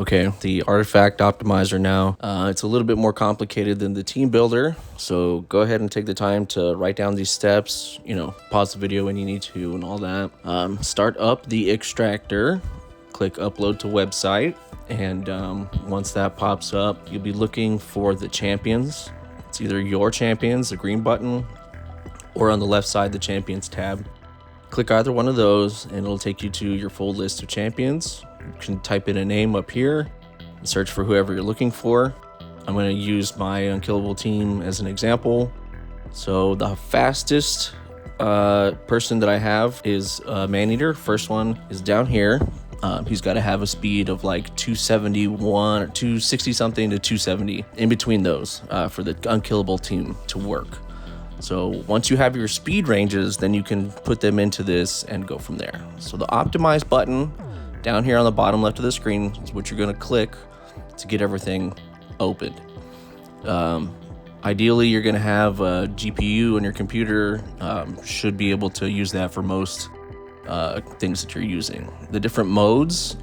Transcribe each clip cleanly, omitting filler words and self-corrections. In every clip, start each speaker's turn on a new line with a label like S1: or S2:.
S1: Okay, the artifact optimizer now. It's a little bit more complicated than the team builder, so go ahead and take the time to write down these steps, pause the video when you need to and all that. Start up the extractor, click upload to website, and once that pops up, you'll be looking for the champions. It's either your champions, the green button, or on the left side, the champions tab. Click either one of those and it'll take you to your full list of champions. You can type in a name up here and search for whoever you're looking for. I'm going to use my unkillable team as an example. So the fastest person that I have is Maneater. First one is down here. He's got to have a speed of like 271 or 260 something to 270 in between those for the unkillable team to work. So once you have your speed ranges, then you can put them into this and go from there. So the optimize button down here on the bottom left of the screen is what you're going to click to get everything opened. Ideally, you're going to have a GPU on your computer. Should be able to use that for most things that you're using. The different modes,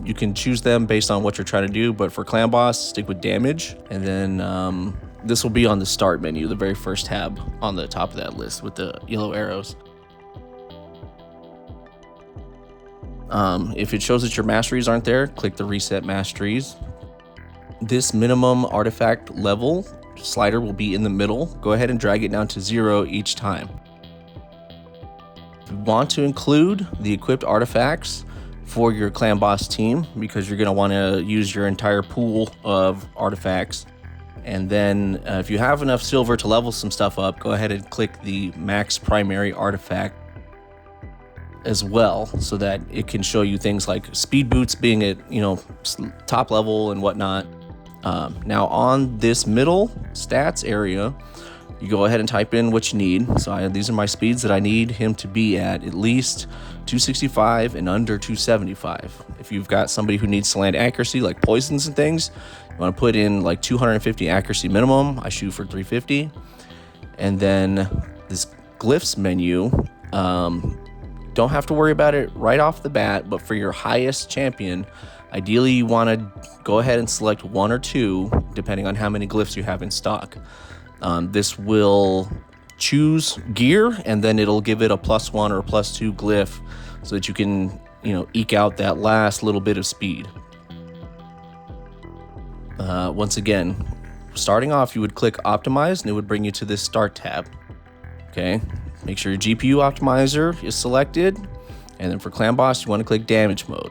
S1: you can choose them based on what you're trying to do, but for clan boss, stick with damage. And then this will be on the start menu, the very first tab on the top of that list with the yellow arrows. If it shows that your masteries aren't there, click the reset masteries. This minimum artifact level slider will be in the middle. Go ahead and drag it down to 0 each time. If you want to include the equipped artifacts for your clan boss team, because you're going to want to use your entire pool of artifacts. And then if you have enough silver to level some stuff up, go ahead and click the max primary artifact as well, so that it can show you things like speed boots being at top level and whatnot. Now on this middle stats area, you go ahead and type in what you need. So these are my speeds that I need him to be at least 265 and under 275. If you've got somebody who needs to land accuracy like poisons and things, you want to put in like 250 accuracy minimum. I shoot for 350. And then this glyphs menu, don't have to worry about it right off the bat, but for your highest champion, ideally you want to go ahead and select 1 or 2 depending on how many glyphs you have in stock. This will choose gear, and then it'll give it a +1 or +2 glyph so that you can eke out that last little bit of speed. Once again, starting off, you would click optimize and it would bring you to this start tab. Okay, make sure your GPU optimizer is selected, and then for clan boss you want to click damage mode.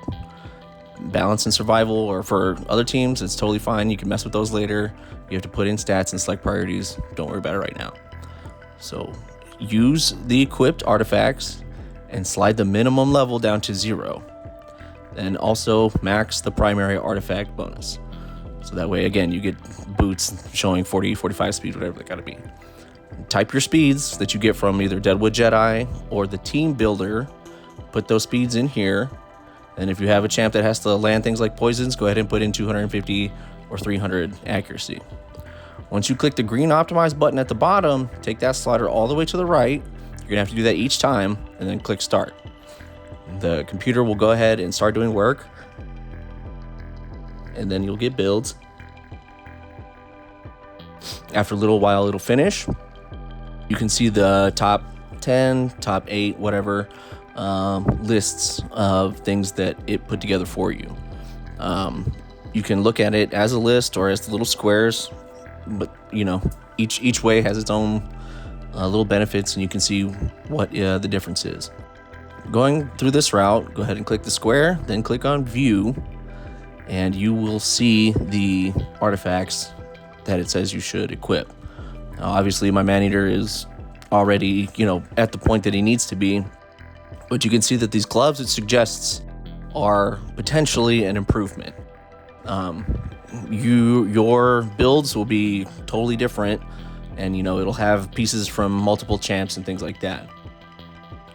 S1: Balance and survival, or for other teams, it's totally fine. You can mess with those later. You have to put in stats and select priorities. Don't worry about it right now. So use the equipped artifacts and slide the minimum level down to 0. And also max the primary artifact bonus. So that way, again, you get boots showing 40, 45 speed, whatever they gotta be. Type your speeds that you get from either Deadwood Jedi or the team builder. Put those speeds in here. And if you have a champ that has to land things like poisons, go ahead and put in 250 or 300 accuracy. Once you click the green optimize button at the bottom, take that slider all the way to the right. You're gonna have to do that each time, and then click start. The computer will go ahead and start doing work, and then you'll get builds. After a little while, it'll finish. You can see the top 10, top 8, whatever, lists of things that it put together for you. You can look at it as a list or as the little squares, but each way has its own little benefits, and you can see what the difference is. Going through this route, go ahead and click the square, then click on view, and you will see the artifacts that it says you should equip. Now, obviously my Maneater is already at the point that he needs to be, but you can see that these gloves it suggests are potentially an improvement. Your builds will be totally different, and it'll have pieces from multiple champs and things like that.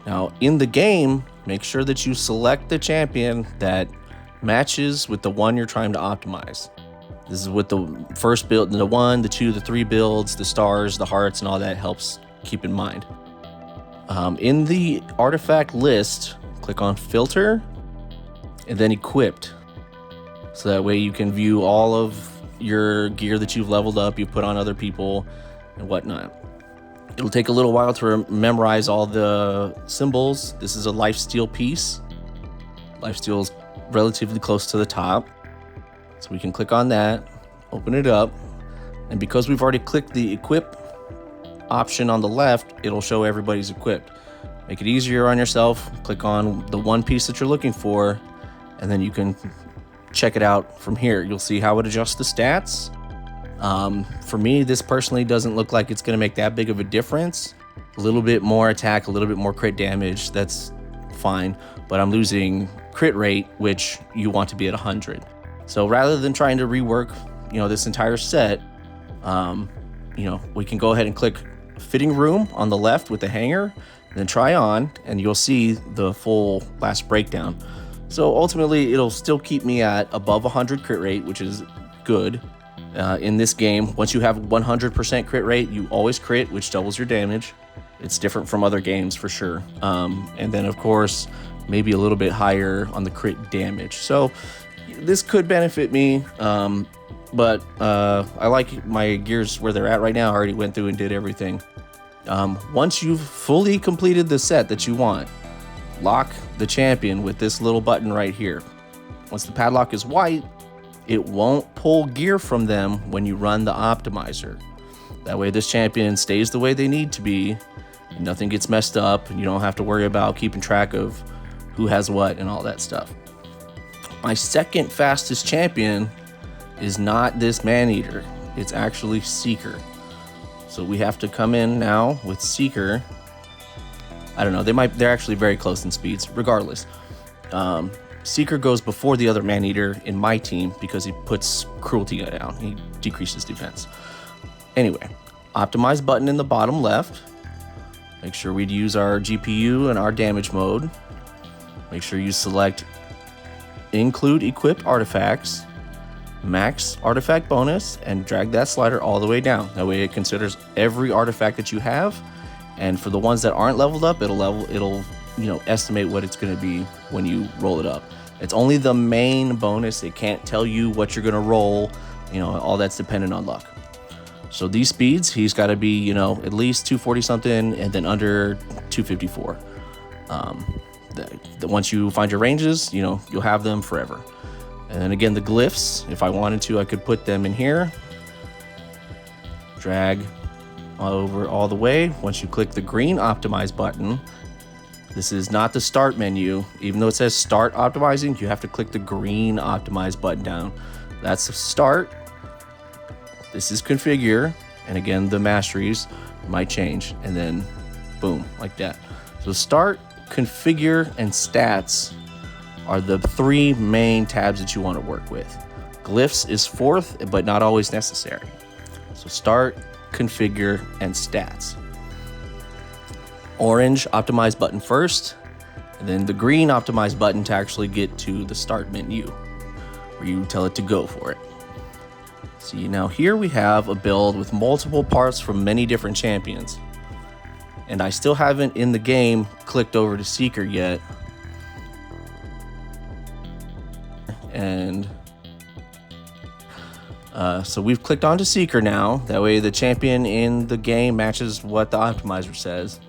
S1: Now in the game, make sure that you select the champion that matches with the one you're trying to optimize. This is with the first build, the 1, the 2, the 3 builds, the stars, the hearts, and all that helps keep in mind. In the artifact list, click on filter and then equipped. So that way you can view all of your gear that you've leveled up, you put on other people and whatnot. It'll take a little while to memorize all the symbols. This is a lifesteal piece. Lifesteal is relatively close to the top. So we can click on that, open it up. And because we've already clicked the equip option on the left, it'll show everybody's equipped. Make it easier on yourself. Click on the one piece that you're looking for, and then you can check it out from here. You'll see how it adjusts the stats. For me, this personally doesn't look like it's going to make that big of a difference. A little bit more attack, a little bit more crit damage, that's fine. But I'm losing crit rate, which you want to be at 100. So rather than trying to rework, this entire set, we can go ahead and click fitting room on the left with the hanger, and then try on, and you'll see the full last breakdown. So ultimately, it'll still keep me at above 100 crit rate, which is good. In this game, once you have 100% crit rate, you always crit, which doubles your damage. It's different from other games for sure. And then of course, maybe a little bit higher on the crit damage. So this could benefit me, but I like my gears where they're at right now. I already went through and did everything. Once you've fully completed the set that you want, lock the champion with this little button right here. Once the padlock is white, it won't pull gear from them when you run the optimizer. That way this champion stays the way they need to be, and nothing gets messed up, and you don't have to worry about keeping track of who has what and all that stuff. My second fastest champion is not this man-eater, it's actually Seeker. So we have to come in now with Seeker. I don't know, they're actually very close in speeds, regardless. Seeker goes before the other man-eater in my team because he puts cruelty down. He decreases defense. Anyway, optimize button in the bottom left. Make sure we'd use our GPU and our damage mode. Make sure you select include equipped artifacts, max artifact bonus, and drag that slider all the way down. That way it considers every artifact that you have. And for the ones that aren't leveled up, it'll estimate what it's going to be when you roll it up. It's only the main bonus. It can't tell you what you're going to roll. All that's dependent on luck. So these speeds, he's got to be, at least 240 something and then under 254. Once you find your ranges, you'll have them forever. And then again, the glyphs, if I wanted to, I could put them in here. Drag over all the way. Once you click the green optimize button, this is not the start menu. Even though it says start optimizing, you have to click the green optimize button down. That's the start. This is configure. And again, the masteries might change. And then boom, like that. So start, configure, and stats are the three main tabs that you want to work with. Glyphs is fourth, but not always necessary. So start, configure, and stats. Orange optimize button first, and then the green optimize button to actually get to the start menu, where you tell it to go for it. See, now here we have a build with multiple parts from many different champions. And I still haven't in the game clicked over to Seeker yet. And so we've clicked onto Seeker now. That way the champion in the game matches what the optimizer says.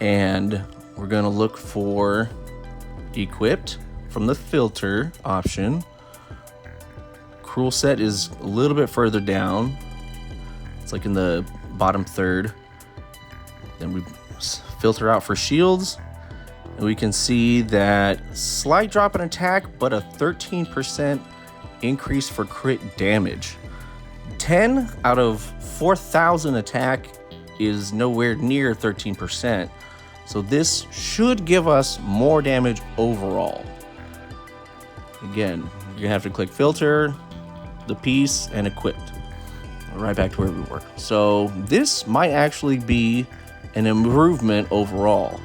S1: And we're going to look for equipped from the filter option. Cruel set is a little bit further down. It's like in the bottom third. Then we filter out for shields. And we can see that slight drop in attack, but a 13% increase for crit damage. 10 out of 4,000 attack is nowhere near 13%. So this should give us more damage overall. Again, you're gonna have to click filter, the piece, and equipped. Right back to where we were. So this might actually be an improvement overall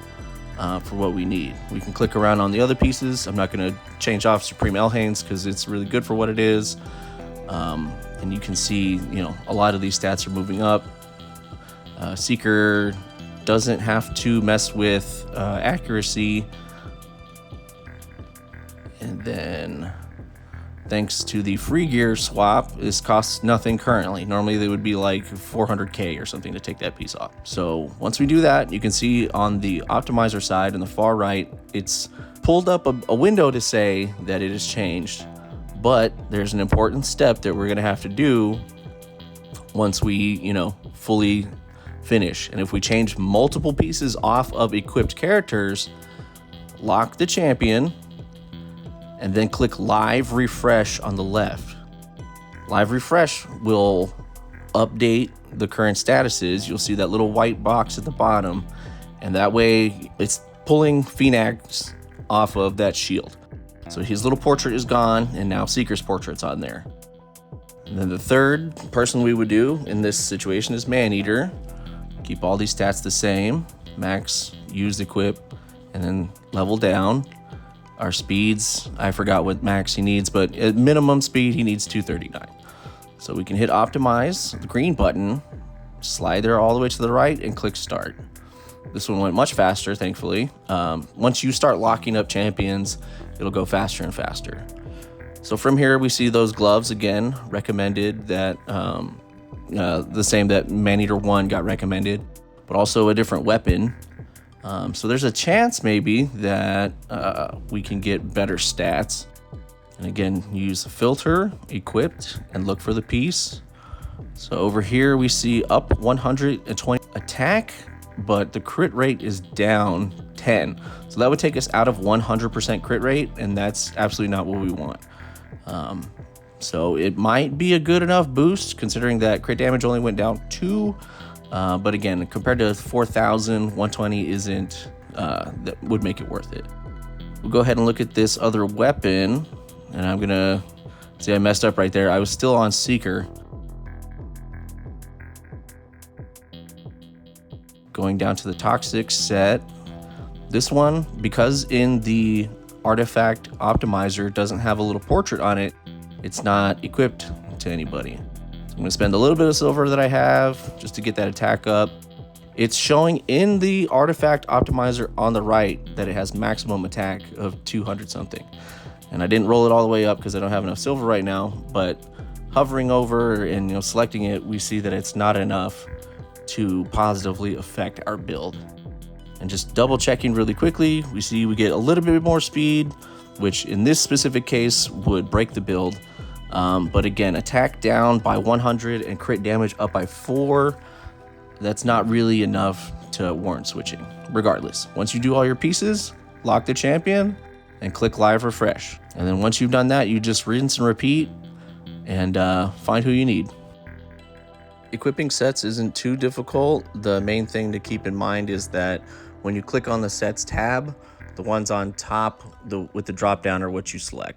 S1: for what we need. We can click around on the other pieces. I'm not gonna change off Supreme Elhanes because it's really good for what it is. And you can see, a lot of these stats are moving up. Seeker doesn't have to mess with accuracy. And then thanks to the free gear swap, this costs nothing currently. Normally they would be like 400K or something to take that piece off. So once we do that, you can see on the optimizer side in the far right, it's pulled up a window to say that it has changed. But there's an important step that we're gonna have to do once we, fully finish. And if we change multiple pieces off of equipped characters, lock the champion, and then click live refresh on the left. Live refresh will update the current statuses. You'll see that little white box at the bottom, and that way it's pulling Phoenix off of that shield. So his little portrait is gone, and now Seeker's portrait's on there. And then the third person we would do in this situation is Maneater. Keep all these stats the same. Max, use, equip, and then level down. Our speeds, I forgot what max he needs, but at minimum speed, he needs 239. So we can hit optimize, the green button, slide there all the way to the right, and click start. This one went much faster, thankfully. Once you start locking up champions, it'll go faster and faster. So from here, we see those gloves again, recommended that the same that Maneater 1 got recommended, but also a different weapon. So there's a chance maybe that we can get better stats. And again, use filter, equipped, and look for the piece. So over here we see up 120 attack, but the crit rate is down 10. So that would take us out of 100% crit rate, and that's absolutely not what we want. So it might be a good enough boost considering that crit damage only went down 2. But again, compared to 4,000, 120 isn't, that would make it worth it. We'll go ahead and look at this other weapon, and I'm gonna see I messed up right there. I was still on Seeker. Going down to the Toxic set. This one, because in the artifact optimizer doesn't have a little portrait on it, it's not equipped to anybody. I'm gonna spend a little bit of silver that I have just to get that attack up. It's showing in the artifact optimizer on the right that it has maximum attack of 200 something. And I didn't roll it all the way up because I don't have enough silver right now, but hovering over and selecting it, we see that it's not enough to positively affect our build. And just double checking really quickly, we see we get a little bit more speed, which in this specific case would break the build. But again, attack down by 100 and crit damage up by 4. That's not really enough to warrant switching. Regardless, once you do all your pieces, lock the champion and click live refresh. And then once you've done that, you just rinse and repeat and find who you need. Equipping sets isn't too difficult. The main thing to keep in mind is that when you click on the sets tab, the ones on top with the drop down are what you select.